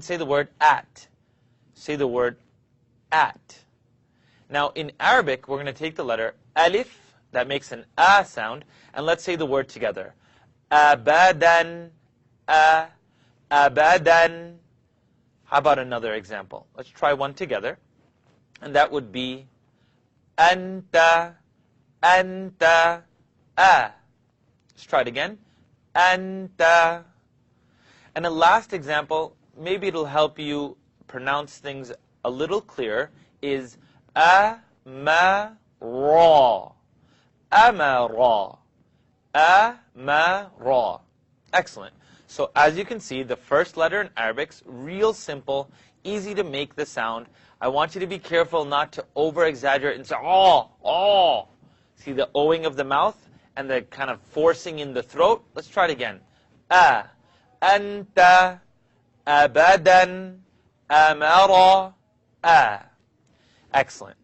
Say the word at. Say the word at. Now in Arabic, we're going to take the letter alif, that makes an a sound, and let's say the word together. Abadan, abadan. How about another example? Let's try one together. And that would be anta, anta, a. Let's try it again. Anta. And the last example, maybe it'll help you pronounce things a little clearer, is amara. Amara. Amara. Excellent. So as you can see, the first letter in Arabic's real simple, easy to make the sound. I want you to be careful not to over-exaggerate and say, oh, oh. See the O-ing of the mouth and the kind of forcing in the throat? Let's try it again. A, anta, abadan, amara, a. Excellent.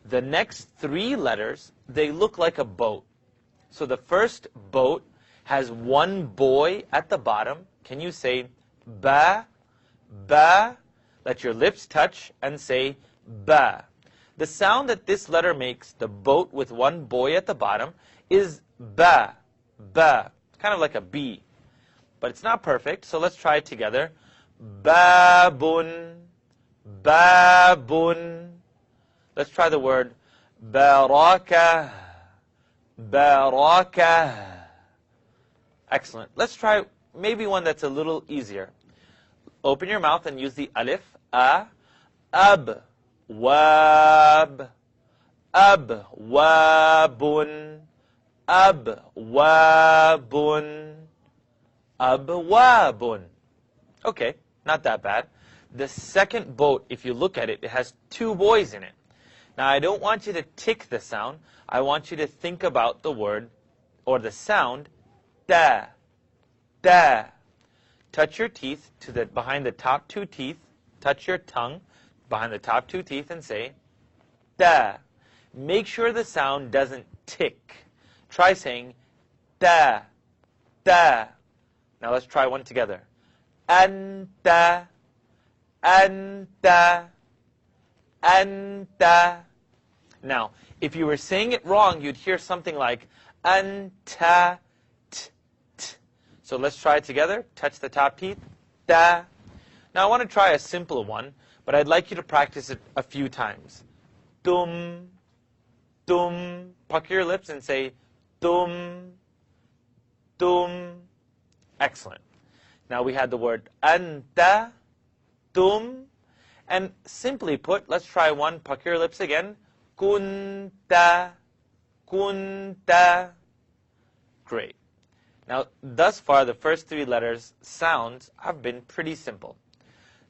The next three letters, they look like a boat. So the first boat has one boy at the bottom. Can you say ba, ba? Let your lips touch and say ba. The sound that this letter makes, the boat with one boy at the bottom, is ba, ba. Kind of like a B. But it's not perfect, so let's try it together. Babun, babun. Let's try the word baraka, baraka. Excellent. Let's try maybe one that's a little easier. Open your mouth and use the alif. A, ab, wab, ab, wabun, ab, wabun, ab, wabun. Okay, not that bad. The second boat, if you look at it, it has two boys in it. Now, I don't want you to tick the sound. I want you to think about the word or the sound da, da. Touch your teeth to the behind the top two teeth. Touch your tongue behind the top two teeth and say da. Make sure the sound doesn't tick. Try saying da, da. Now let's try one together. Anta, anta, anta. Now, if you were saying it wrong, you'd hear something like anta, t, t. So let's try it together. Touch the top teeth. Da. Now I want to try a simple one, but I'd like you to practice it a few times. Tum, tum. Pucker your lips and say tum, tum. Excellent. Now we had the word anta, tum, and simply put, let's try one. Pucker your lips again. Kunta, kunta. Great. Now, thus far, the first three letters, sounds, have been pretty simple.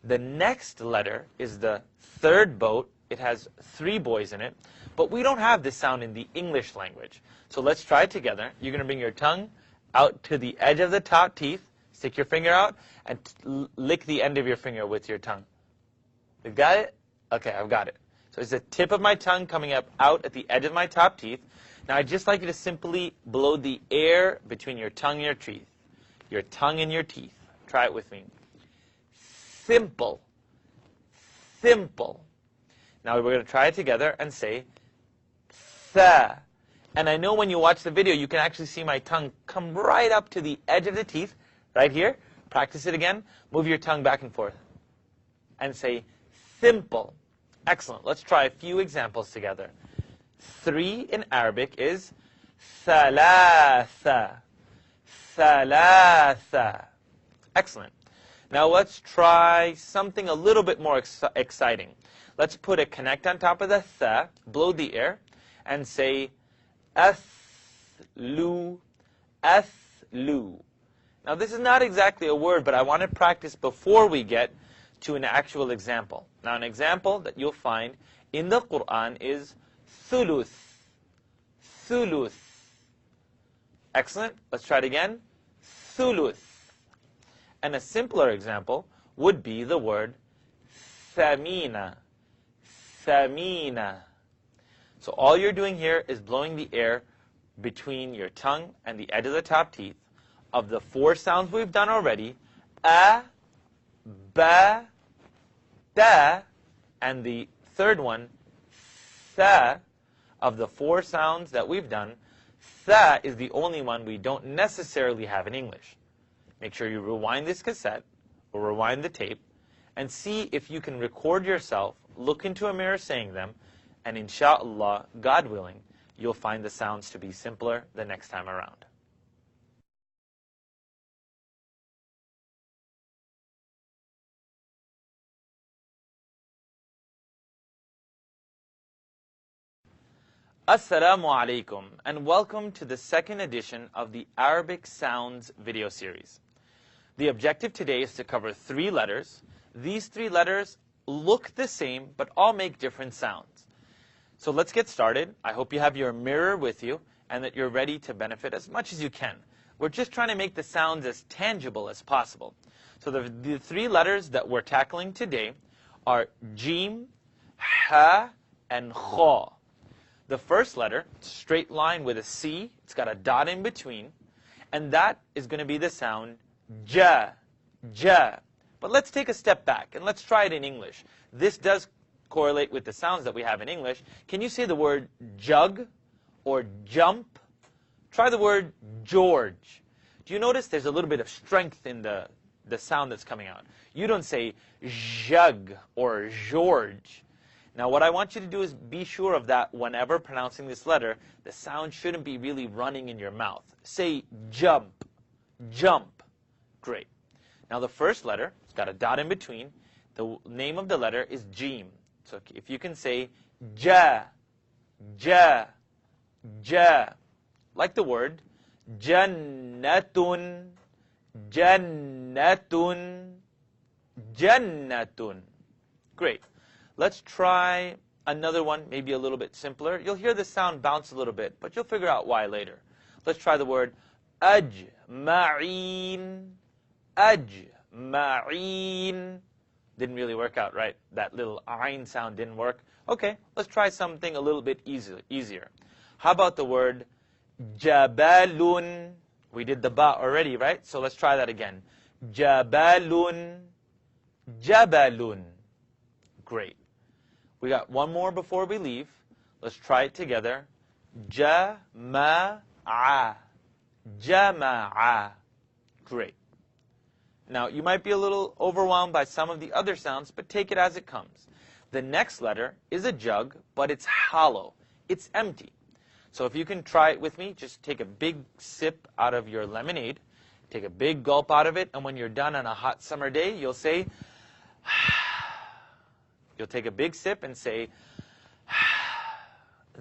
The next letter is the third boat. It has three boys in it, but we don't have this sound in the English language. So let's try it together. You're going to bring your tongue out to the edge of the top teeth, stick your finger out, and lick the end of your finger with your tongue. You got it? Okay, I've got it. So it's the tip of my tongue coming up out at the edge of my top teeth. Now I'd just like you to simply blow the air between your tongue and your teeth. Your tongue and your teeth. Try it with me. Simple. Simple. Now we're going to try it together and say tha. And I know when you watch the video, you can actually see my tongue come right up to the edge of the teeth, right here. Practice it again. Move your tongue back and forth. And say simple. Excellent. Let's try a few examples together. 3 in Arabic is thalatha. Thalatha. Excellent. Now let's try something a little bit more exciting. Let's put a connect on top of the tha, blow the air, and say athlu, athlu. Now this is not exactly a word, but I want to practice before we get to an actual example. Now an example that you'll find in the Quran is thuluth. Thuluth. Excellent. Let's try it again. Thuluth. And a simpler example would be the word thamina. Thamina. So all you're doing here is blowing the air between your tongue and the edge of the top teeth. Of the 4 sounds we've done already, a, ba, ta, and the third one, tha. Of the 4 sounds that we've done, tha is the only one we don't necessarily have in English. Make sure you rewind this cassette or rewind the tape and see if you can record yourself, look into a mirror saying them, and inshallah, God willing, you'll find the sounds to be simpler the next time around. Assalamu alaikum, and welcome to the second edition of the Arabic Sounds video series. The objective today is to cover 3 letters. These 3 letters look the same, but all make different sounds. So let's get started. I hope you have your mirror with you and that you're ready to benefit as much as you can. We're just trying to make the sounds as tangible as possible. So the 3 letters that we're tackling today are Jim, Ha, and Kha. The first letter, straight line with a C, it's got a dot in between, and that is going to be the sound ja, ja. But let's take a step back and let's try it in English. This does correlate with the sounds that we have in English. Can you say the word jug or jump? Try the word George. Do you notice there's a little bit of strength in the sound that's coming out? You don't say jug or George. Now what I want you to do is be sure of that whenever pronouncing this letter, the sound shouldn't be really running in your mouth. Say jump, jump. Great. Now the first letter, it's got a dot in between. The name of the letter is Jim. So if you can say ja, ja, ja. Like the word jannatun, jannatun, jannatun. Great. Let's try another one, maybe a little bit simpler. You'll hear the sound bounce a little bit, but you'll figure out why later. Let's try the word ajma'in, ajma'in. Didn't really work out, right? That little ayn sound didn't work. Okay, let's try something a little bit easier. How about the word jabalun? We did the ba already, right? So let's try that again. Jabalun, jabalun. Great. We got one more before we leave. Let's try it together. Jama'a, jama'a. Great. Now, you might be a little overwhelmed by some of the other sounds, but take it as it comes. The next letter is a jug, but it's hollow. It's empty. So if you can try it with me, just take a big sip out of your lemonade, take a big gulp out of it, and when you're done on a hot summer day, you'll say, you'll take a big sip and say,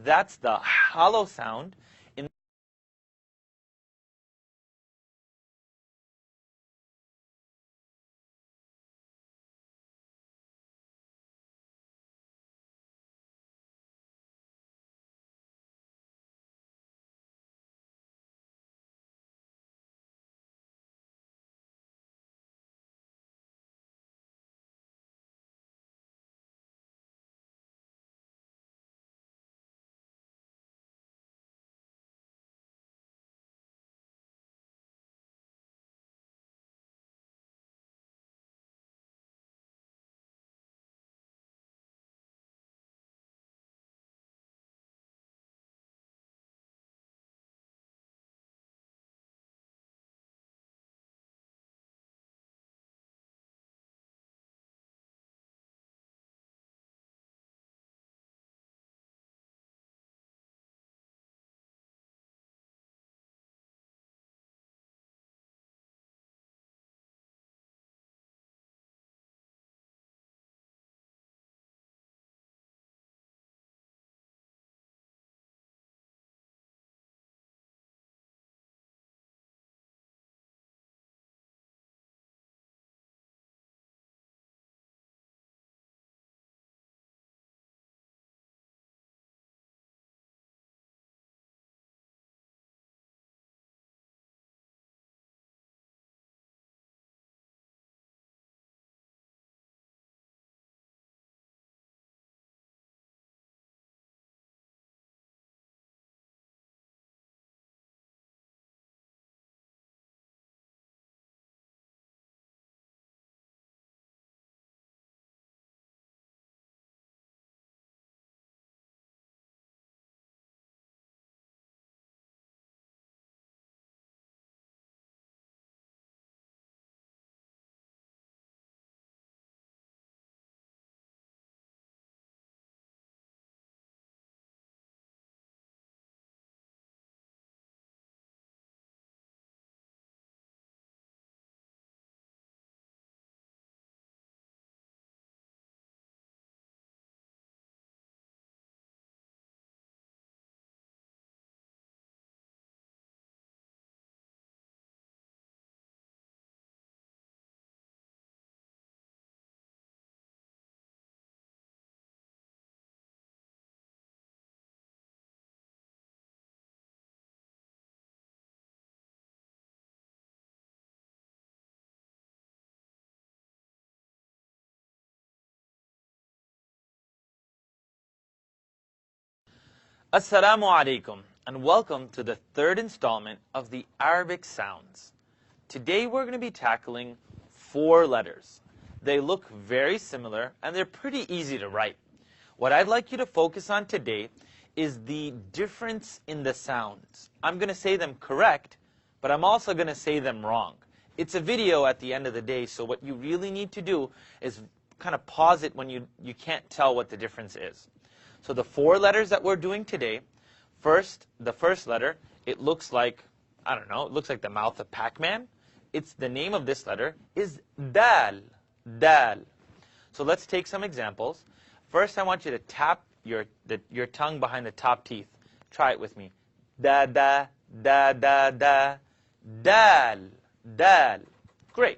that's the hollow sound Assalamu alaikum, and welcome to the third installment of the Arabic sounds. Today we're going to be tackling 4 letters. They look very similar and they're pretty easy to write. What I'd like you to focus on today is the difference in the sounds. I'm going to say them correct, but I'm also going to say them wrong. It's a video at the end of the day, so what you really need to do is kind of pause it when you can't tell what the difference is. So the 4 letters that we're doing today, the first letter, it looks like, I don't know, it looks like the mouth of Pac-Man. The name of this letter is dal, dal. So let's take some examples. First, I want you to tap your tongue behind the top teeth. Try it with me. Da, da, da, da, da, dal, dal. Great.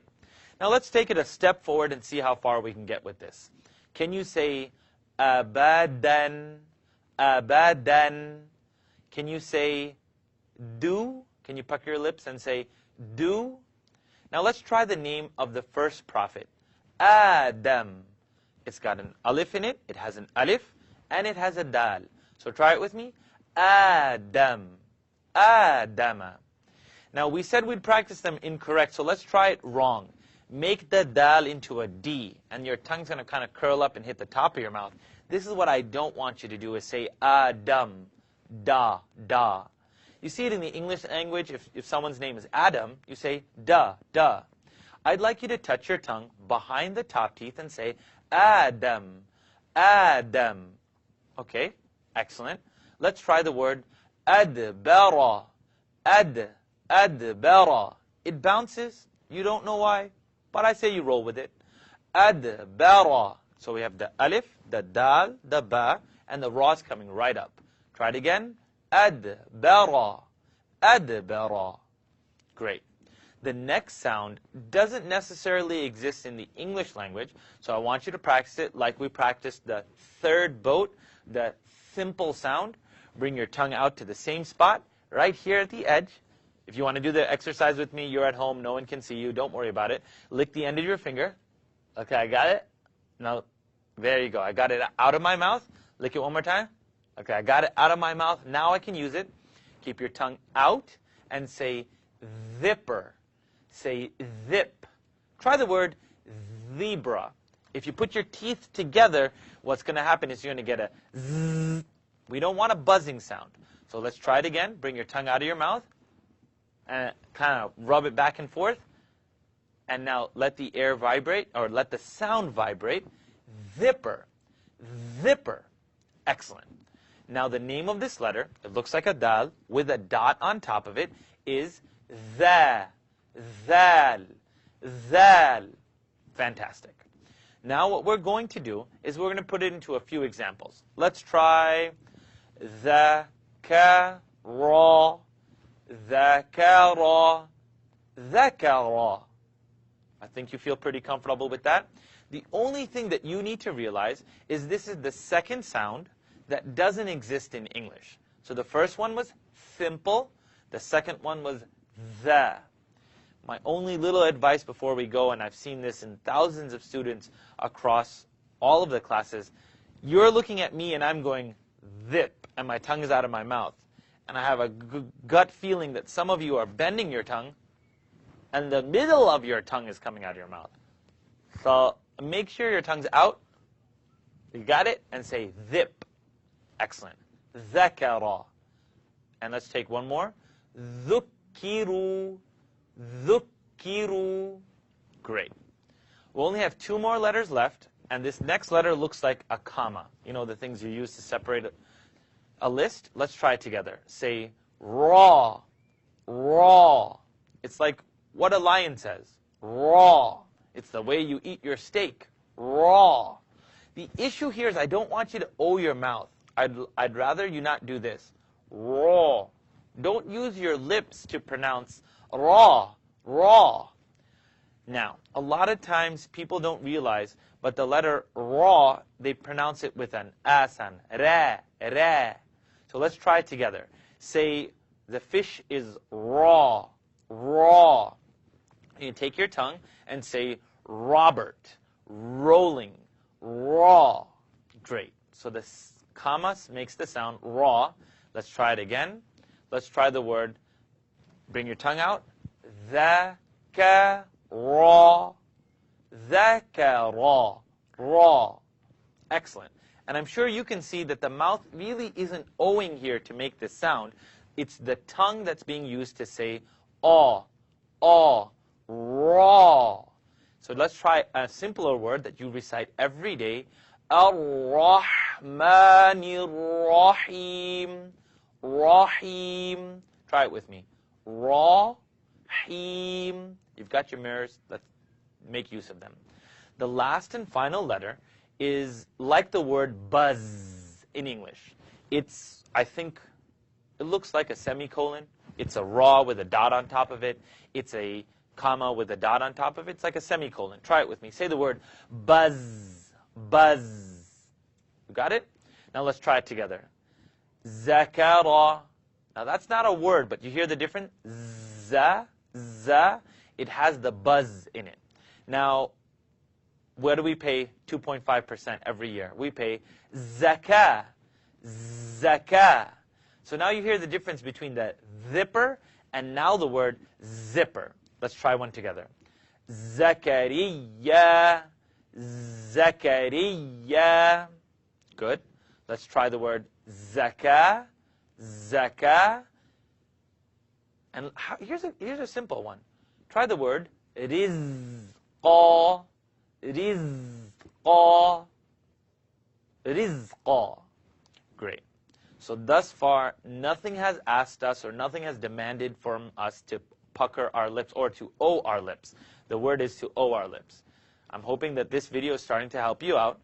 Now let's take it a step forward and see how far we can get with this. Can you say abadan, abadan? Can you say do? Can you pucker your lips and say do? Now let's try the name of the first prophet, Adam. It's got an alif in it, it has an alif, and it has a dal. So try it with me. Adam, Adama. Now we said we'd practice them incorrect, so let's try it wrong. Make the dal into a D, and your tongue's going to kind of curl up and hit the top of your mouth. This is what I don't want you to do, is say Adam, da, da. You see it in the English language, if someone's name is Adam, you say da, da. I'd like you to touch your tongue behind the top teeth and say Adam, Adam. Okay, excellent. Let's try the word adbara, adbara. It bounces, you don't know why, but I say you roll with it. Adbara. So we have the alif, the dal, the ba, and the ra's coming right up. Try it again. Adbara, adbara. Great. The next sound doesn't necessarily exist in the English language, so I want you to practice it like we practiced the third boat, the simple sound. Bring your tongue out to the same spot, right here at the edge. If you want to do the exercise with me, you're at home, no one can see you, don't worry about it. Lick the end of your finger. Okay, I got it. Now, there you go. I got it out of my mouth. Lick it one more time. Okay, I got it out of my mouth. Now I can use it. Keep your tongue out and say zipper. Say zip. Try the word zebra. If you put your teeth together, what's going to happen is you're going to get a zzz. We don't want a buzzing sound. So let's try it again. Bring your tongue out of your mouth and kind of rub it back and forth. And now let the air vibrate, or let the sound vibrate. Zipper. Zipper. Excellent. Now the name of this letter, it looks like a dal with a dot on top of it, is za, zal, zal. Fantastic. Now what we're going to do is we're going to put it into a few examples. Let's try zakara, zakara, zakara. I think you feel pretty comfortable with that. The only thing that you need to realize is this is the second sound that doesn't exist in English. So the first one was simple. The second one was the. My only little advice before we go, and I've seen this in thousands of students across all of the classes, you're looking at me and I'm going zip, and my tongue is out of my mouth. And I have a gut feeling that some of you are bending your tongue, and the middle of your tongue is coming out of your mouth. So make sure your tongue's out. You got it? And say zip. Excellent. Zakara. And let's take one more. Zukiru. Zukiru. Great. We only have 2 more letters left, and this next letter looks like a comma. You know, the things you use to separate a list? Let's try it together. Say raw. Raw. It's like what a lion says. Raw. It's the way you eat your steak. Raw. The issue here is I don't want you to O your mouth. I'd rather you not do this. Raw. Don't use your lips to pronounce raw. Raw. Now, a lot of times people don't realize, but the letter raw, they pronounce it with an asan. Ra. Ra. So let's try it together. Say the fish is raw. Raw. You take your tongue and say Robert. Rolling. Raw. Great. So the comma makes the sound raw. Let's try it again. Let's try the word. Bring your tongue out. ذكر. ذكر. Raw. Excellent. And I'm sure you can see that the mouth really isn't owing here to make this sound. It's the tongue that's being used to say raw. So let's try a simpler word that you recite every day. Ar-Rahmanir Rahim. Rahim. Try it with me. Rahim. You've got your mirrors. Let's make use of them. The last and final letter is like the word buzz in English. It's, I think, it looks like a semicolon. It's a raw with a dot on top of it. It's a comma with a dot on top of it. It's like a semicolon. Try it with me. Say the word buzz. Buzz. You got it? Now let's try it together. Zakara. Now that's not a word, but you hear the difference? It has the buzz in it. Now, where do we pay 2.5% every year? We pay zakah. Zakah. So now you hear the difference between the zipper and now the word zipper. Let's try one together. Zakariya. Zakariya. Good. Let's try the word zakah. Zakah. And here's a simple one. Try the word rizqa. Rizqa. Rizqa. Great. So thus far, nothing has asked us or nothing has demanded from us to pucker our lips or to owe our lips. The word is to owe our lips. I'm hoping that this video is starting to help you out,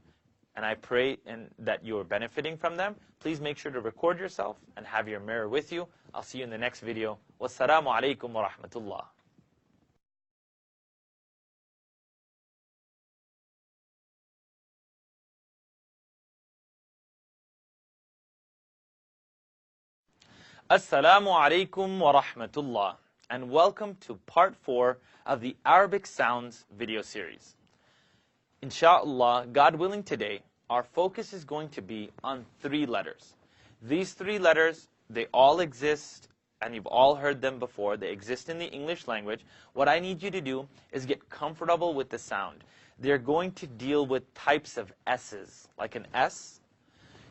and I pray that you are benefiting from them. Please make sure to record yourself and have your mirror with you. I'll see you in the next video. Wassalamu alaikum wa rahmatullah. Assalamu alaikum wa rahmatullah, and welcome to part 4 of the Arabic Sounds video series. Insha'Allah, God willing today, our focus is going to be on 3 letters. These 3 letters, they all exist, and you've all heard them before. They exist in the English language. What I need you to do is get comfortable with the sound. They're going to deal with types of S's, like an S.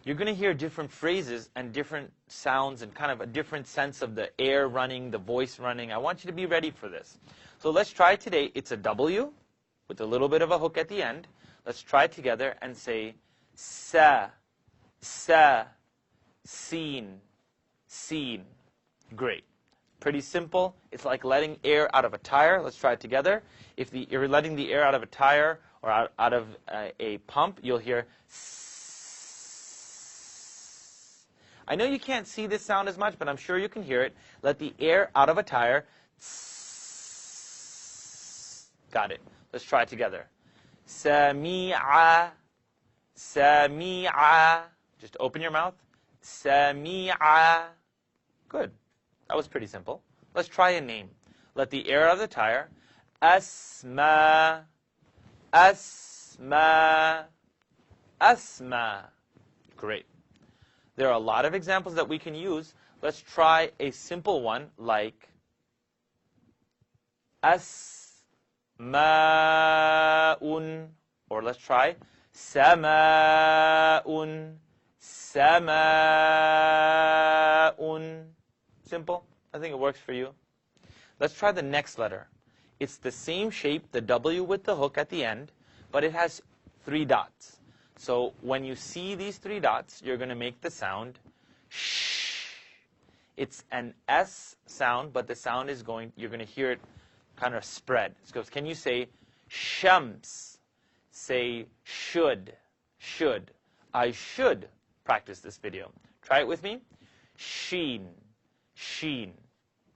You're going to hear different phrases and different sounds and kind of a different sense of the air running, the voice running. I want you to be ready for this. So let's try today. It's a W with a little bit of a hook at the end. Let's try it together and say sa, sa, seen, seen. Great. Pretty simple. It's like letting air out of a tire. Let's try it together. If you're letting the air out of a tire or out of a pump, you'll hear s. I know you can't see this sound as much, but I'm sure you can hear it. Let the air out of a tire. Got it. Let's try it together. Sami'a. Sami'a. Just open your mouth. Sami'a. Good. That was pretty simple. Let's try a name. Let the air out of the tire. Asma. Asma. Asma. Great. There are a lot of examples that we can use. Let's try a simple one like asma'un. Or let's try sama'un. Sama'un. Simple. I think it works for you. Let's try the next letter. It's the same shape, the W with the hook at the end, but it has 3 dots. So when you see these 3 dots, you're going to make the sound sh. It's an S sound, but the sound is you're going to hear it kind of spread. So can you say shams? Say should. Should. I should practice this video. Try it with me. Sheen. Sheen.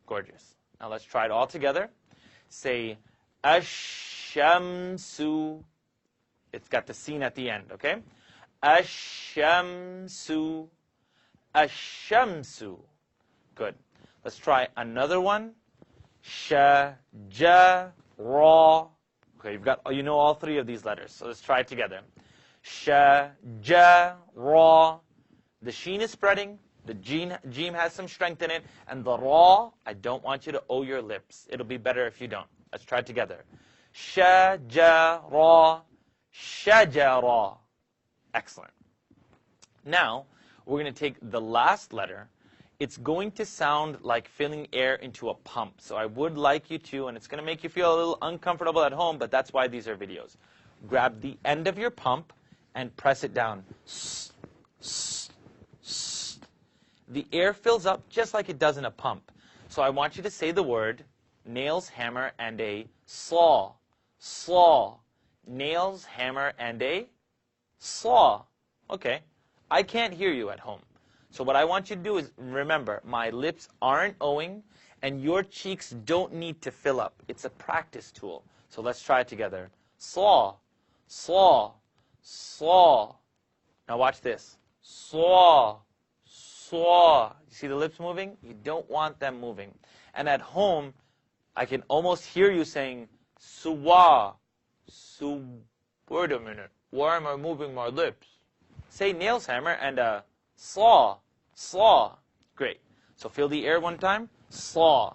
Gorgeous. Now let's try it all together. Say ash-shamsu. It's got the seen at the end, okay? Ash-shamsu. Ash-shamsu. Good. Let's try another one. Sha-ja-ra. Okay, you know all 3 of these letters. So let's try it together. Sha-ja-ra. The sheen is spreading. The jeem has some strength in it. And the ra, I don't want you to owe your lips. It'll be better if you don't. Let's try it together. Shajara, shajara. Excellent. Now, we're going to take the last letter. It's going to sound like filling air into a pump. So I would like you to, and it's going to make you feel a little uncomfortable at home, but that's why these are videos. Grab the end of your pump and press it down. The air fills up just like it does in a pump. So I want you to say the word nails, hammer, and a saw. Saw. Nails, hammer, and a saw. Okay. I can't hear you at home. So what I want you to do is, remember, my lips aren't owing, and your cheeks don't need to fill up. It's a practice tool. So let's try it together. Saw, saw, saw. Now watch this. Saw, saw. You see the lips moving? You don't want them moving. And at home, I can almost hear you saying, suwa, su. Wait a minute. Why am I moving my lips? Say nails, hammer, and saw, saw. Great. So feel the air one time. Saw.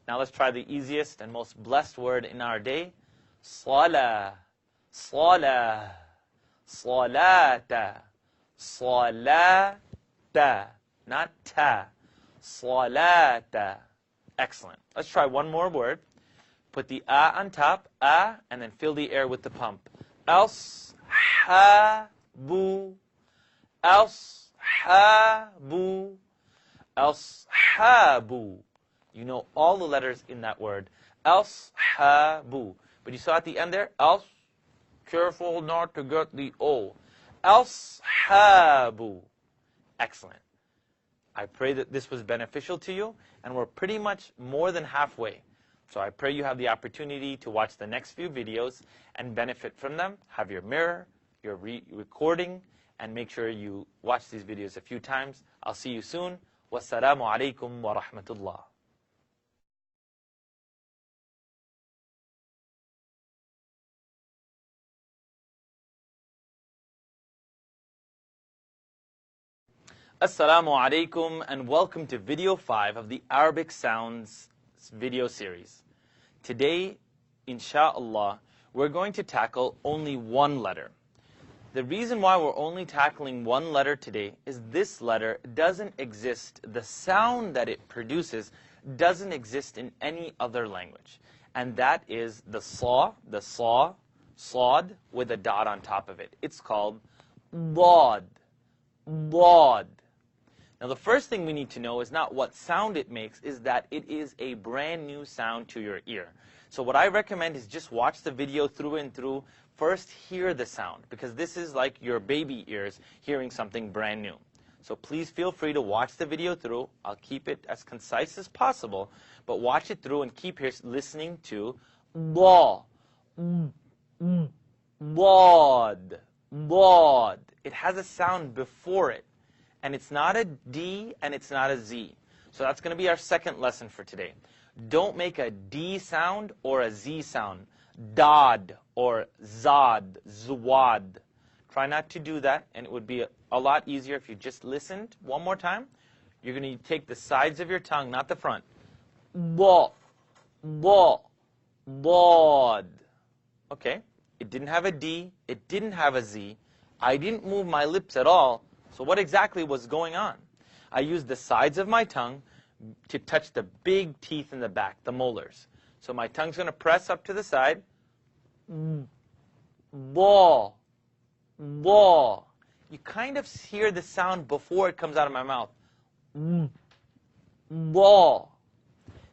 Now let's try the easiest and most blessed word in our day. Salah, salah, salata, salata. Not ta. Salata. Excellent. Let's try one more word. Put the on top, and then fill the air with the pump. Ashabu, ashabu, ashabu. You know all the letters in that word. Ashabu. But you saw at the end there, careful not to get the O. Ashabu. Excellent. I pray that this was beneficial to you, and we're pretty much more than halfway. So I pray you have the opportunity to watch the next few videos and benefit from them. Have your mirror, your recording, and make sure you watch these videos a few times. I'll see you soon. Wassalamu alaikum wa rahmatullah. Assalamu alaikum, and welcome to video 5 of the Arabic Sounds video series. Today, insha'Allah, we're going to tackle only one letter. The reason why we're only tackling one letter today is this letter doesn't exist. The sound that it produces doesn't exist in any other language. And that is the saw, sawd, with a dot on top of it. It's called bod, bod. Now the first thing we need to know is not what sound it makes, is that it is a brand new sound to your ear. So what I recommend is just watch the video through and through. First hear the sound, because this is like your baby ears hearing something brand new. So please feel free to watch the video through. I'll keep it as concise as possible, but watch it through and keep listening to ba, bod, bod. It has a sound before it. And it's not a D and it's not a Z. So that's going to be our second lesson for today. Don't make a D sound or a Z sound. Dad or zad, zwad. Try not to do that, and it would be a lot easier if you just listened one more time. You're going to take the sides of your tongue, not the front. Bo, bo, bod. Okay, it didn't have a D, it didn't have a Z. I didn't move my lips at all. So what exactly was going on? I used the sides of my tongue to touch the big teeth in the back, the molars. So my tongue's going to press up to the side. Ba, ba. You kind of hear the sound before it comes out of my mouth. Ba.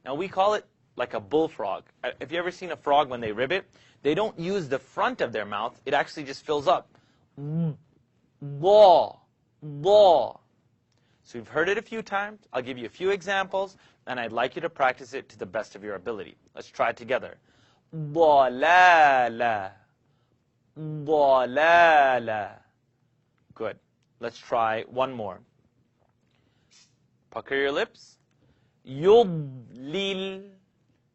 Now we call it like a bullfrog. Have you ever seen a frog when they ribbit? They don't use the front of their mouth. It actually just fills up. Ba. Ba. So you've heard it a few times. I'll give you a few examples, and I'd like you to practice it to the best of your ability. Let's try it together. Dalala. Dalala. Good. Let's try one more. Pucker your lips. Yudlil.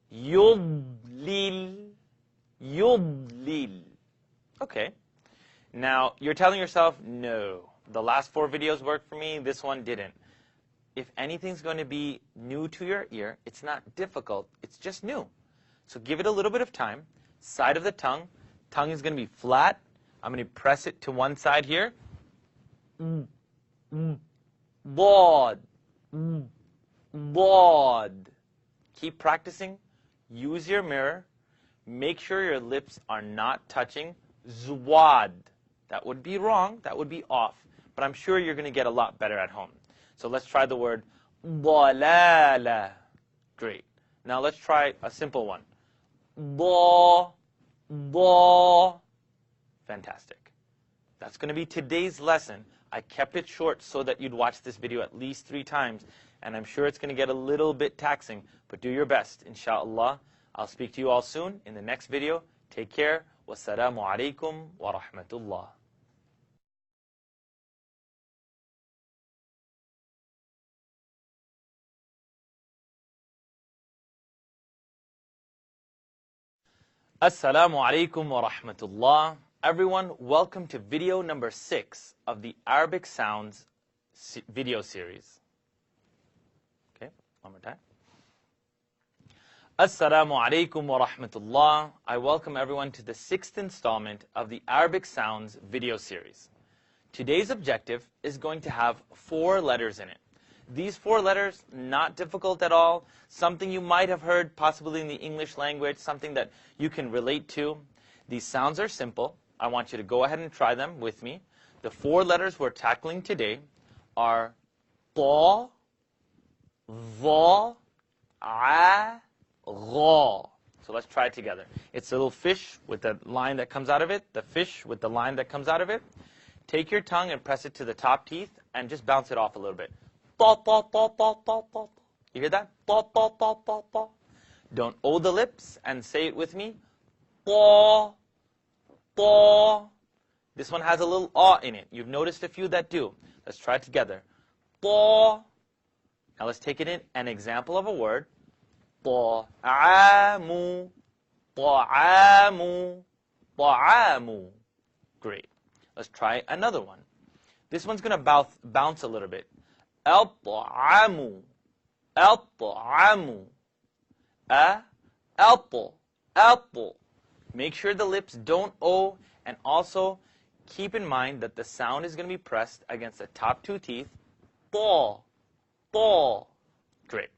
Yudlil. Yudlil. Okay. Now, you're telling yourself, no, The last 4 videos worked for me. This one didn't. If anything's going to be new to your ear, it's not difficult. It's just new. So give it a little bit of time. Side of the tongue. Tongue is going to be flat. I'm going to press it to one side here. Bod. Bod. Keep practicing. Use your mirror. Make sure your lips are not touching. Zwad. That would be wrong. That would be off. But I'm sure you're going to get a lot better at home. So let's try the word ضلالة. Great. Now let's try a simple one. ض. Fantastic. That's going to be today's lesson. I kept it short so that you'd watch this video at least 3 times. And I'm sure it's going to get a little bit taxing. But do your best, inshallah. I'll speak to you all soon in the next video. Take care. Wassalamu alaikum wa rahmatullah. Assalamu alaikum wa rahmatullah. Everyone, welcome to video number 6 of the Arabic Sounds video series. Okay, one more time. Assalamu alaikum wa rahmatullah. I welcome everyone to the 6th installment of the Arabic Sounds video series. Today's objective is going to have 4 letters in it. These 4 letters, not difficult at all, something you might have heard possibly in the English language, something that you can relate to. These sounds are simple. I want you to go ahead and try them with me. The 4 letters we're tackling today are ta, va, a, gha. So let's try it together. It's a little fish with the line that comes out of it, the fish with the line that comes out of it. Take your tongue and press it to the top teeth and just bounce it off a little bit. Ta, ta, ta, ta, ta, ta. You hear that? Ta, ta, ta, ta, ta. Don't O the lips and say it with me. Ta, ta. This one has a little ah in it. You've noticed a few that do. Let's try it together. Ta. Now let's take it in an example of a word. Ta'amu, ta'amu, ta'amu. Great. Let's try another one. This one's going to bounce a little bit. Al-ta'amu, al-ta'amu. Apple, apple. Make sure the lips don't O, and also keep in mind that the sound is going to be pressed against the top 2 teeth. Ta, ta. Great.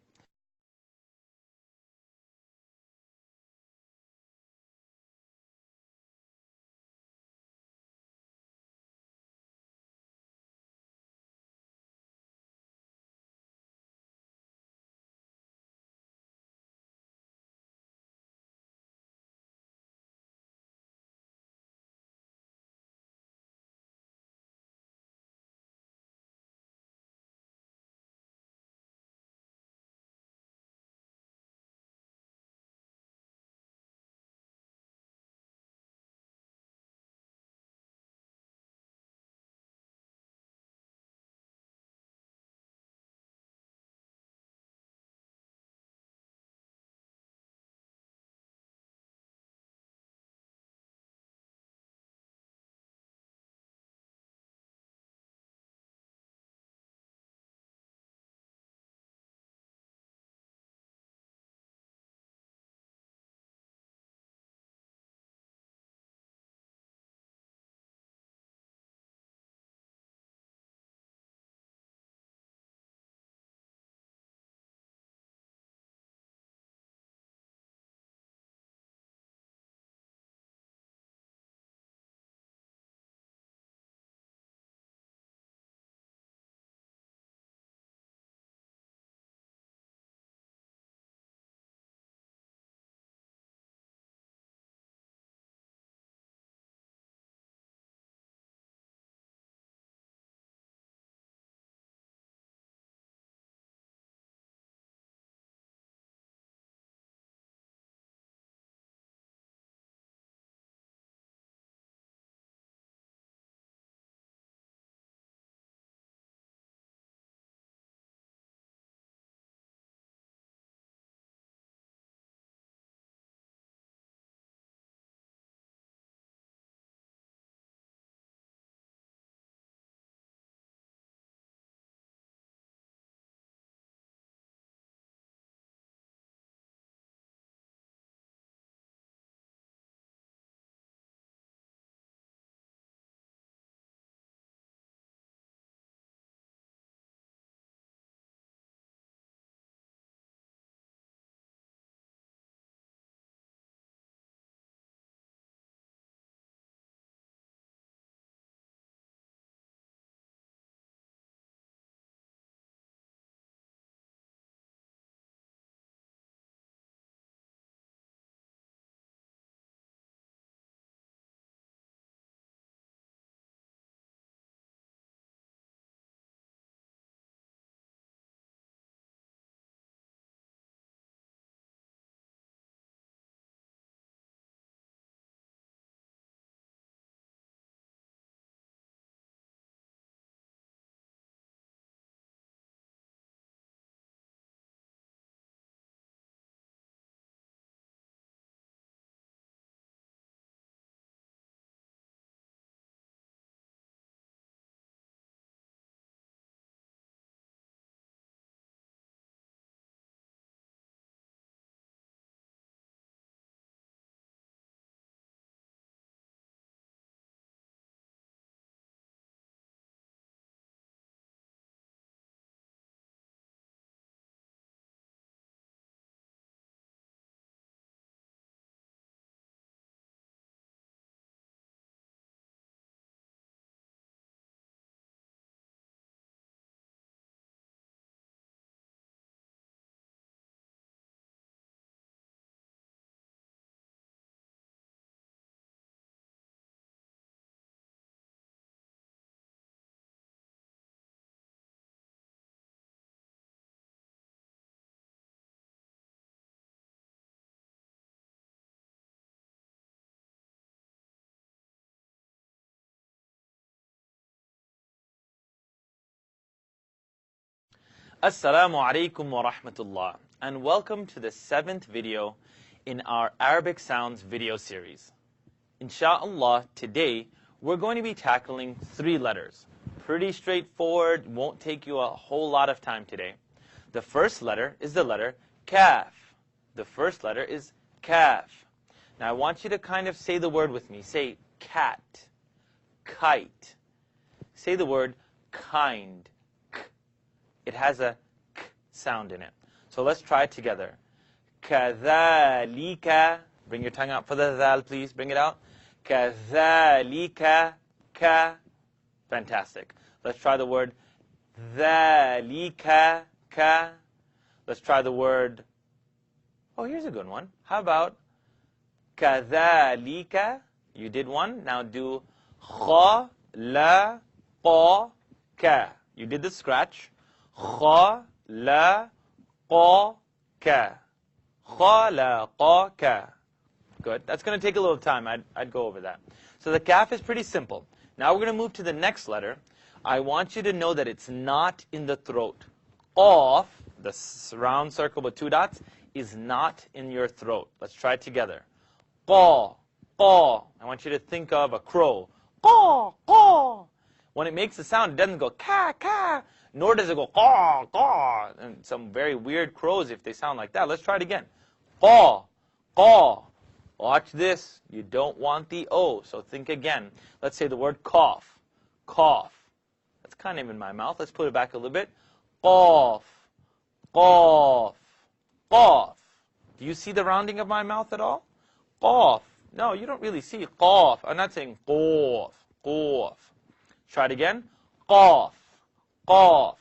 Assalamu alaikum wa rahmatullah, and welcome to the 7th video in our Arabic Sounds video series. Insha'Allah, today we're going to be tackling 3 letters. Pretty straightforward, won't take you a whole lot of time today. The first letter is the letter kaf. The first letter is kaf. Now I want you to kind of say the word with me. Say cat, kite. Say the word kind. It has a k sound in it. So let's try it together. كَذَلِكَ. Bring your tongue out for the dhal, please. Bring it out. كَذَلِكَ. Ka. Fantastic. Let's try the word ذَلِكَ. Ka. Let's try the word, oh, here's a good one. How about كَذَلِكَ? You did one. Now do خَلَقَ. You did the scratch. خَلَقَكَ. خَلَقَكَ. Good. That's going to take a little time. I'd go over that. So the kaf is pretty simple. Now we're going to move to the next letter. I want you to know that it's not in the throat. Qaf, the round circle with 2 dots, is not in your throat. Let's try it together. Qa, qa. I want you to think of a crow. Qa, qa. When it makes a sound, it doesn't go ka, ka. Nor does it go caw, caw. And some very weird crows if they sound like that. Let's try it again. Caw, caw. Watch this. You don't want the O, so think again. Let's say the word cough. Cough. That's kind of in my mouth. Let's put it back a little bit. Cough, cough, cough. Do you see the rounding of my mouth at all? Cough. No, you don't really see cough. I'm not saying cough, cough. Try it again. Cough. Qaf.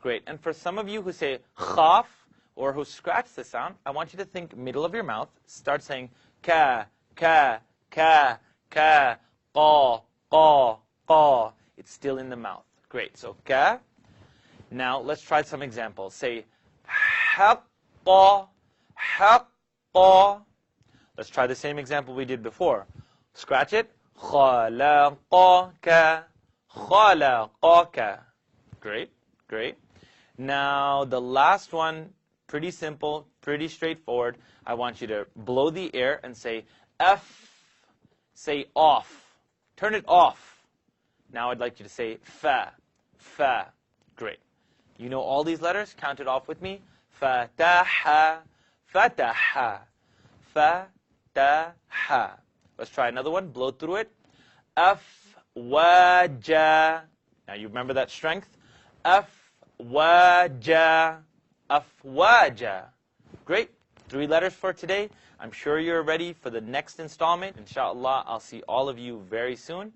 Great. And for some of you who say khaf or who scratch the sound, I want you to think middle of your mouth. Start saying ka, ka, ka, ka, qa, qa, qa. It's still in the mouth. Great. So ka. Now let's try some examples. Say haqqa, haqqa. Let's try the same example we did before. Scratch it. Khalaqaka, khalaqaka. Great, great. Now, the last one, pretty simple, pretty straightforward. I want you to blow the air and say F. Say off. Turn it off. Now I'd like you to say fa, fa. Great. You know all these letters? Count it off with me. Fataha, fataha, fataha. Let's try another one. Blow through it. Afwaja. Now you remember that strength? Afwaja, afwaja. Great. 3 letters for today. I'm sure you're ready for the next installment. Inshallah, I'll see all of you very soon.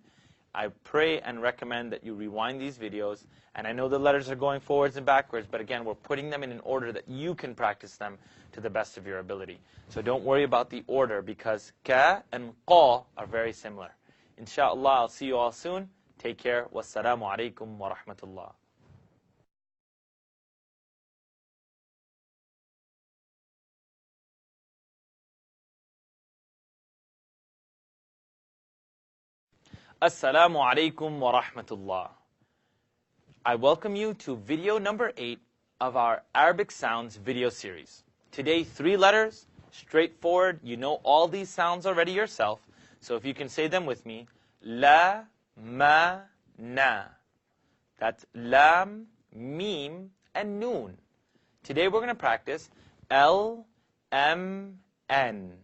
I pray and recommend that you rewind these videos. And I know the letters are going forwards and backwards, but again, we're putting them in an order that you can practice them to the best of your ability. So don't worry about the order because ka and qa are very similar. Inshallah, I'll see you all soon. Take care. Wassalamu alaikum wa rahmatullah. Assalamu alaikum wa rahmatullah. I welcome you to video number 8 of our Arabic Sounds video series. Today, 3 letters, straightforward. You know all these sounds already yourself. So if you can say them with me. La, ma, na. That's lam, mim, and noon. Today we're going to practice L, M, N.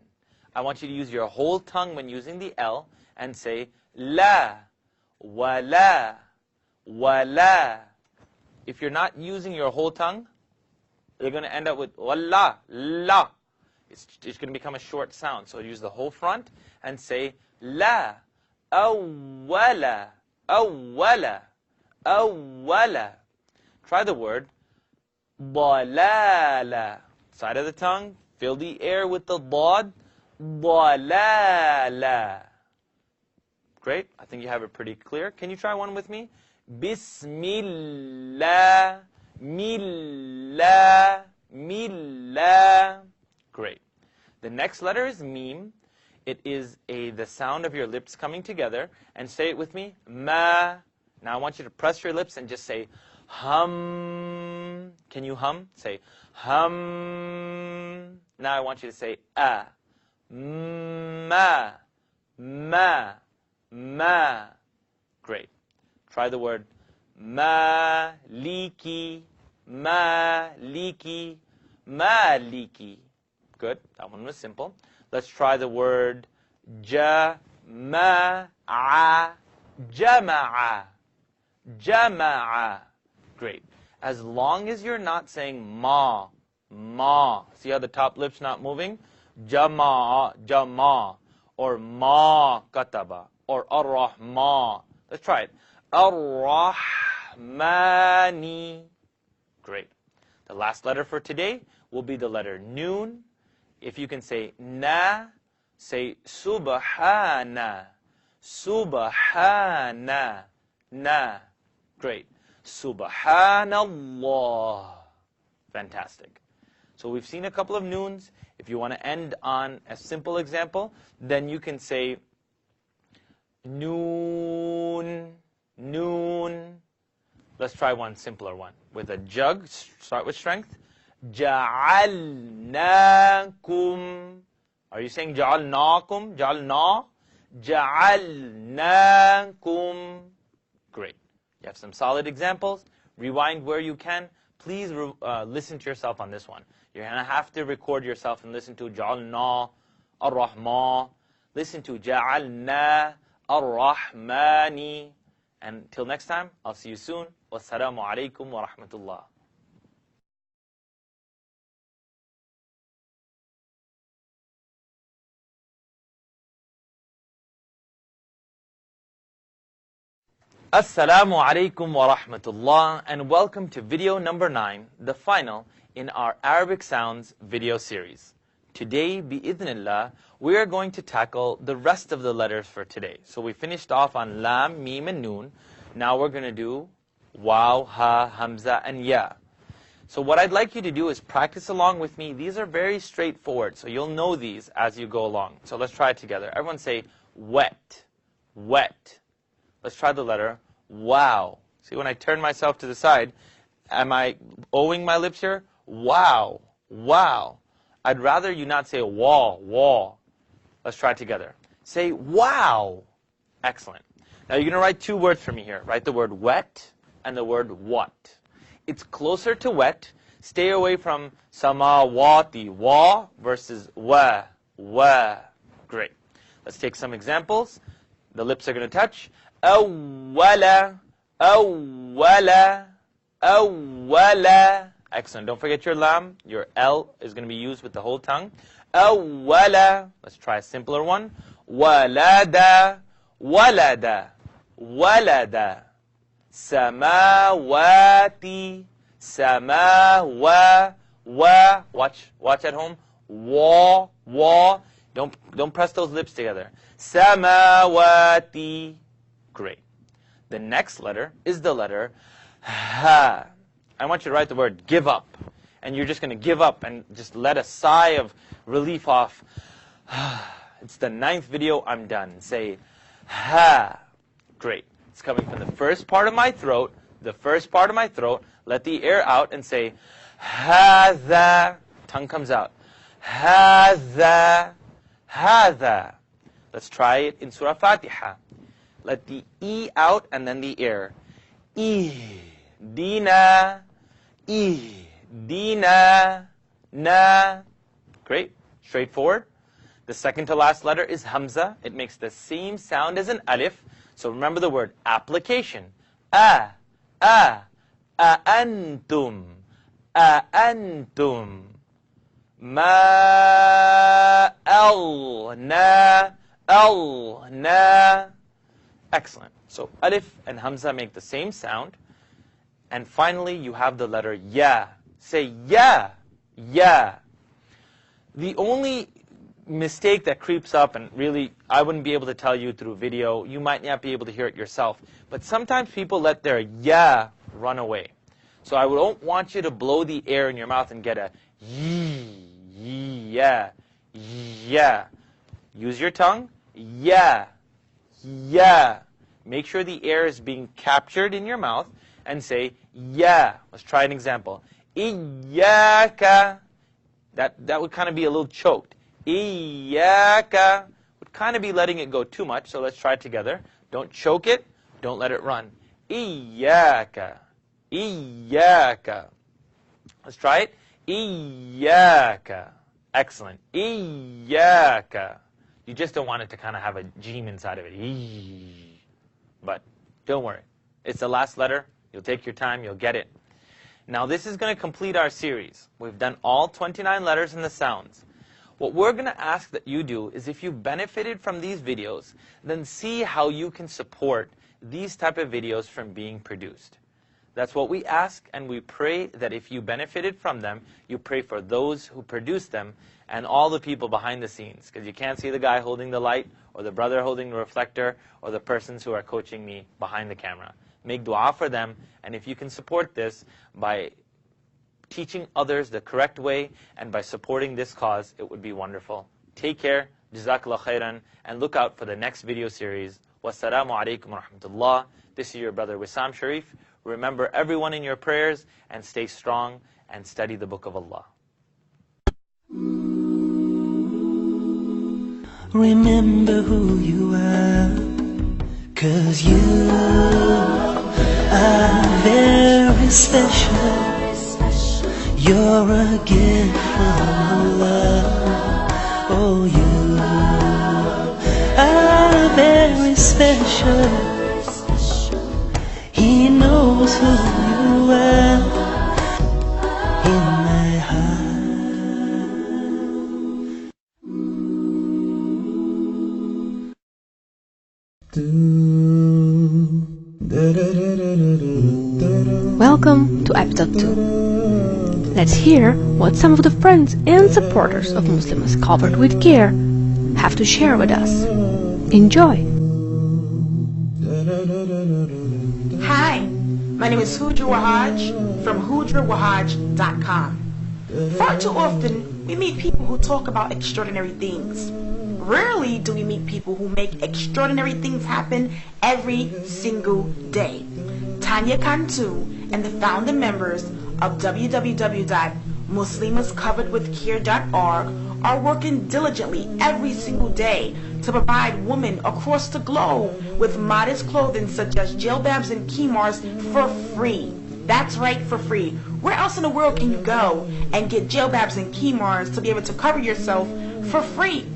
I want you to use your whole tongue when using the L and say la, wala, wala. If you're not using your whole tongue, you're going to end up with walla, la. It's going to become a short sound. So use the whole front and say la, awwala, awwala, awwala. Try the word dalala. Side of the tongue, fill the air with the dad, dalala. Great. I think you have it pretty clear. Can you try one with me? Bismillah, millah, millah. Great. The next letter is mim. It is the sound of your lips coming together. And say it with me. Ma. Now I want you to press your lips and just say Hum. Can you hum? Say hum. Now I want you to say a. Ma. Ma. Ma. Great. Try the word maliki. Maliki. Maliki. Good. That one was simple. Let's try the word jama'a. Jama'a. Jama'a. Great. As long as you're not saying ma. Ma. See how the top lip's not moving? Jama'a. Jama. Or ma kataba. Or ar-Rahma. Let's try it. Ar-Rahmani. Great. The last letter for today will be the letter noon. If you can say na, say subhana. Subhana. Na. Great. Subhanallah. Fantastic. So we've seen a couple of noons. If you want to end on a simple example, then you can say noon. Noon. Let's try one simpler one. With a jug, start with strength. Ja'alnakum. Are you saying ja'alnakum? Ja'alna? Ja'alnakum. Great. You have some solid examples. Rewind where you can. Please listen to yourself on this one. You're going to have to record yourself and listen to ja'alna, ar-Rahma. Listen to ja'alna, ar-Rahmani. And until next time, I'll see you soon. Wassalamu alaikum wa rahmatullah. Assalamu alaikum wa rahmatullah, and welcome to video number 9, the final in our Arabic Sounds video series. Today, bi'idhnillah, we are going to tackle the rest of the letters for today. So we finished off on lam, mim, and noon. Now we're going to do waw, ha, hamza, and ya. So what I'd like you to do is practice along with me. These are very straightforward, so you'll know these as you go along. So let's try it together. Everyone say wet, wet. Let's try the letter wow. See, when I turn myself to the side, am I owing my lips here? Wow, wow. I'd rather you not say wah, wah. Let's try it together. Say wow. Excellent. Now you're going to write two words for me here. Write the word wet and the word what. It's closer to wet. Stay away from samawati, wa versus wa, wa. Great. Let's take some examples. The lips are going to touch. Awwala, awwala, awwala. Excellent. Don't forget your lam. Your L is going to be used with the whole tongue. Awwala. Let's try a simpler one. Walada, walada, walada. Samawati, samawa, wa. Watch at home. Wa, wa. Don't press those lips together. Samawati. Great. The next letter is the letter ha. I want you to write the word give up. And you're just going to give up and just let a sigh of relief off. It's the 9th video. I'm done. Say ha. Great. It's coming from the first part of my throat. The first part of my throat. Let the air out and say hadha. Tongue comes out. Hadha. Hadha. Let's try it in Surah Fatiha. Let the E out and then the air. Dina. Dina. Na. Great. Straightforward. The second to last letter is Hamza. It makes the same sound as an alif. So remember the word application. Antum. Antum. Alna. Excellent. So alif and hamza make the same sound. And finally, you have the letter ya. Say ya. Ya. The only mistake that creeps up, and really I wouldn't be able to tell you through video, you might not be able to hear it yourself, but sometimes people let their ya run away. So I don't want you to blow the air in your mouth and get a yeah, yeah. Use your tongue. Yeah, yeah. Make sure the air is being captured in your mouth, and say ya. Let's try an example. Iyaka. That would kind of be a little choked. Iyaka would kind of be letting it go too much, so let's try it together. Don't choke it, don't let it run. Iyaka. Iyaka. Let's try it. Iyaka. Excellent. Iyaka. You just don't want it to kind of have a gene inside of it. But don't worry. It's the last letter. You'll take your time. You'll get it. Now this is going to complete our series. We've done all 29 letters and the sounds. What we're going to ask that you do is, if you benefited from these videos, then see how you can support these type of videos from being produced. That's what we ask, and we pray that if you benefited from them, you pray for those who produced them and all the people behind the scenes, because you can't see the guy holding the light or the brother holding the reflector or the persons who are coaching me behind the camera. Make dua for them, and if you can support this by teaching others the correct way and by supporting this cause, it would be wonderful. Take care, Jazakallah khairan, and look out for the next video series. Wassalamu alaikum wa rahmatullah. This is your brother Wissam Sharif. Remember everyone in your prayers, and stay strong and study the Book of Allah. Remember who you are, 'cause you are very special. You're a gift from Allah. Oh, you are very special. He knows who you are in my heart. Welcome to episode 2. Let's hear what some of the friends and supporters of Muslims Covered with Care have to share with us. Enjoy! Hi, my name is Hujra Wahaj from hujrawahaj.com. Far too often, we meet people who talk about extraordinary things. Rarely do we meet people who make extraordinary things happen every single day. Tanya Cantu and the founder members of www.muslimascoveredwithcare.org are working diligently every single day to provide women across the globe with modest clothing such as jilbabs and khimars for free. That's right, for free. Where else in the world can you go and get jilbabs and khimars to be able to cover yourself for free?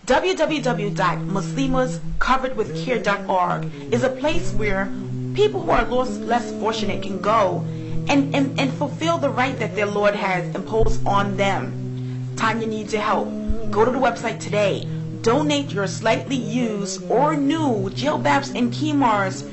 www.muslimascoveredwithcare.org is a place where people who are less fortunate can go and fulfill the right that their Lord has imposed on them. Tanya needs your help. Go to the website today. Donate your slightly used or new jilbabs and khimars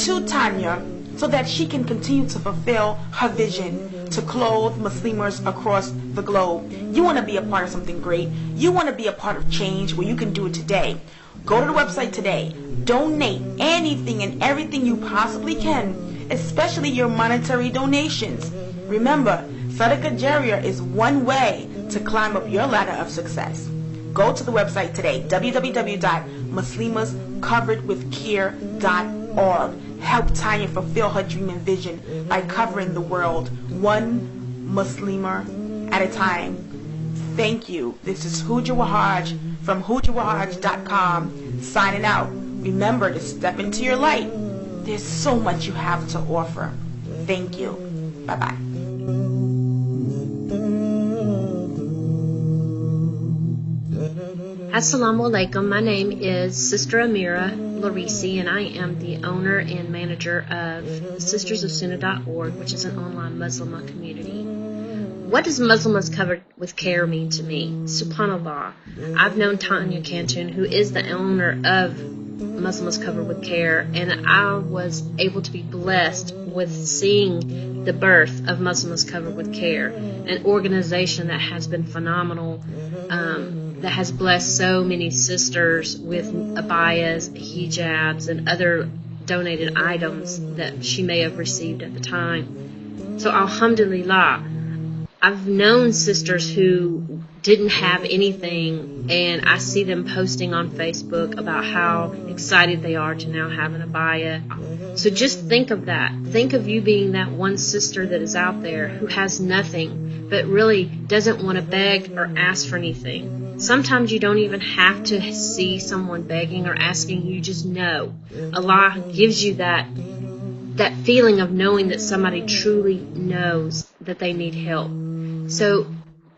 to Tanya so that she can continue to fulfill her vision to clothe Muslims across the globe. You want to be a part of something great. You want to be a part of change where you can do it today. Go to the website today. Donate anything and everything you possibly can, especially your monetary donations. Remember, Sadaqah Jariyah is one way to climb up your ladder of success. Go to the website today, www.muslimascoveredwithcare.org. Help Tanya fulfill her dream and vision by covering the world one Muslimer at a time. Thank you. This is Hujra Wahaj from hujrawahaj.com signing out. Remember to step into your light. There's so much you have to offer. Thank you. Bye-bye. Assalamu alaikum. My name is Sister Amira Larisi, and I am the owner and manager of sistersofsunnah.org, which is an online Muslim community. What does Muslims Covered with Care mean to me? SubhanAllah. I've known Tanya Cantun, who is the owner of Muslims Covered with Care, and I was able to be blessed with seeing the birth of Muslims Covered with Care, an organization that has been phenomenal, that has blessed so many sisters with abayas, hijabs, and other donated items that she may have received at the time. So alhamdulillah, I've known sisters who didn't have anything, and I see them posting on Facebook about how excited they are to now have an abaya. So just think of that. Think of you being that one sister that is out there who has nothing, but really doesn't want to beg or ask for anything. Sometimes you don't even have to see someone begging or asking. You just know. Allah gives you that feeling of knowing that somebody truly knows that they need help. So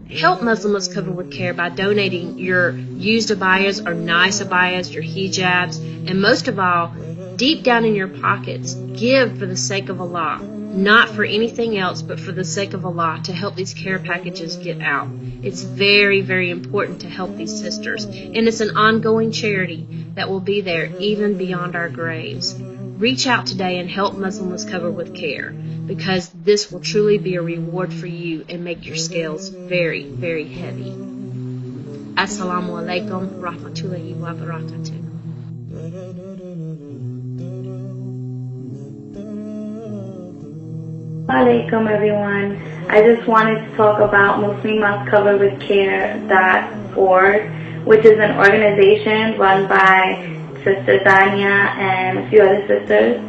help Muslims Covered with Care by donating your used abayas or nice abayas, your hijabs, and most of all, deep down in your pockets, give for the sake of Allah. Not for anything else, but for the sake of Allah, to help these care packages get out. It's very, very important to help these sisters. And it's an ongoing charity that will be there even beyond our graves. Reach out today and help Muslims Covered with Care, because this will truly be a reward for you and make your scales very, very heavy. Assalamu alaikum rahmatullahi wa barakatuh. Alaikum everyone. I just wanted to talk about Muslimas Covered with Care.org, which is an organization run by Sister Dania and a few other sisters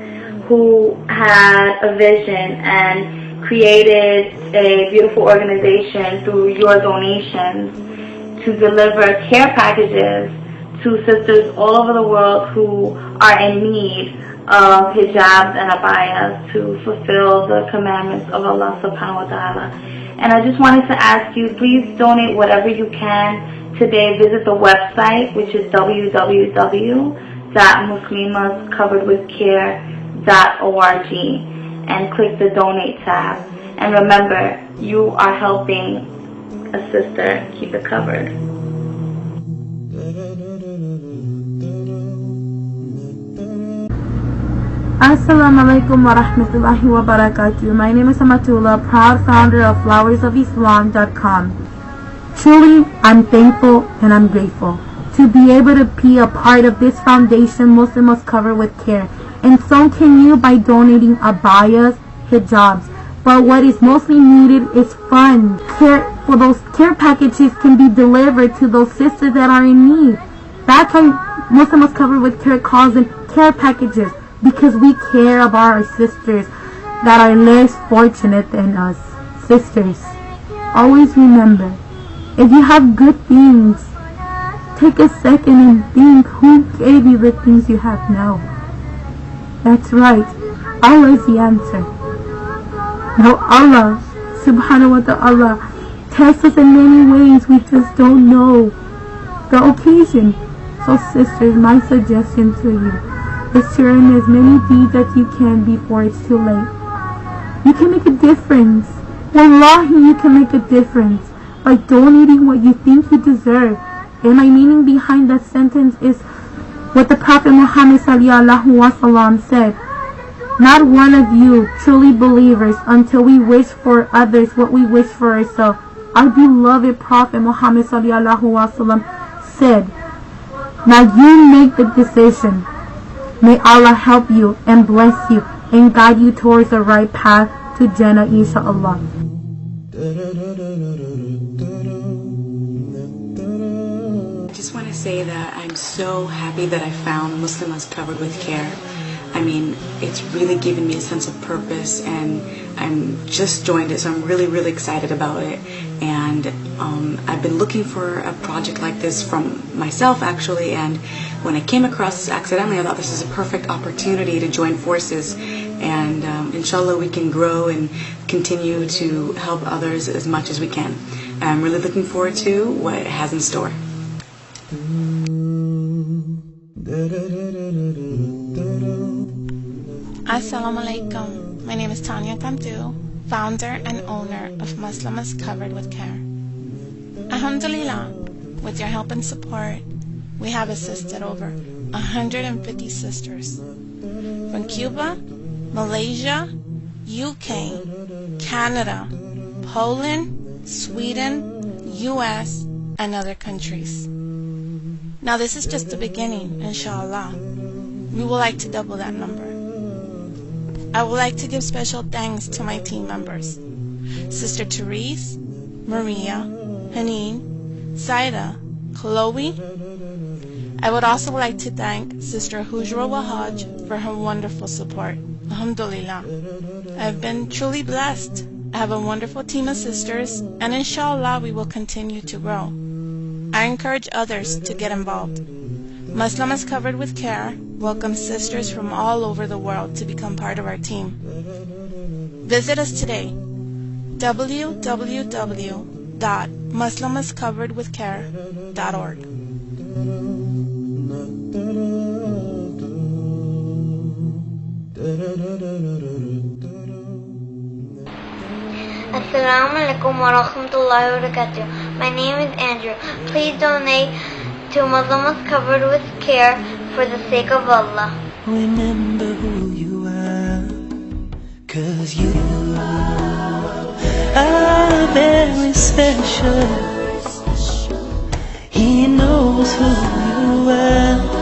who had a vision and created a beautiful organization through your donations to deliver care packages to sisters all over the world who are in need of hijabs and abayas to fulfill the commandments of Allah subhanahu wa ta'ala. And I just wanted to ask you, please donate whatever you can today. Visit the website, which is www.muslimascoveredwithcare.org, and click the donate tab. And remember, you are helping a sister keep it covered. Assalamu alaikum wa rahmatullahi wa barakatuh. My name is Amatullah, proud founder of flowersofislam.com. Truly, I'm thankful and I'm grateful to be able to be a part of this foundation, Muslims Covered with Care. And so can you by donating abayas, hijabs. But what is mostly needed is funds. For those care packages can be delivered to those sisters that are in need. That's why Muslims Covered with Care calls them care packages, because we care about our sisters that are less fortunate than us. Sisters, always remember, if you have good things, take a second and think who gave you the things you have now. That's right, Allah is the answer. Now Allah, subhanahu wa ta'ala, tests us in many ways, we just don't know the occasion. So sisters, my suggestion to you is to earn as many deeds as you can before it's too late. You can make a difference. Wallahi, you can make a difference by donating what you think you deserve. And my meaning behind that sentence is what the Prophet Muhammad sallallahu alaihi wasallam said. Not one of you truly believers until we wish for others what we wish for ourselves. Our beloved Prophet Muhammad sallallahu alaihi wasallam said, now you make the decision. May Allah help you and bless you and guide you towards the right path to Jannah, inshaAllah. I just want to say that I'm so happy that I found Muslims Covered with Care. I mean, it's really given me a sense of purpose, and I'm just joined it, so I'm really, really excited about it. And I've been looking for a project like this from myself, actually, and when I came across this accidentally, I thought this is a perfect opportunity to join forces, and inshallah we can grow and continue to help others as much as we can. I'm really looking forward to what it has in store. Assalamu alaikum. My name is Tanya Kamtu, founder and owner of Muslims Covered with Care. Alhamdulillah, with your help and support, we have assisted over 150 sisters from Cuba, Malaysia, UK, Canada, Poland, Sweden, US, and other countries. Now this is just the beginning, inshallah. We would like to double that number. I would like to give special thanks to my team members, Sister Therese, Maria, Haneen, Saida, Chloe. I would also like to thank Sister Hujra Wahaj for her wonderful support. Alhamdulillah. I've been truly blessed. I have a wonderful team of sisters, and inshallah we will continue to grow. I encourage others to get involved. Muslims Covered with Care welcomes sisters from all over the world to become part of our team. Visit us today, www.muslimascoveredwithcare.org. Assalamu alaikum wa rahmatullahi wa barakatuh. My name is Andrew. Please donate to Muslims Covered with Care for the sake of Allah. Remember who you are, 'cause you are very special. He knows who you are.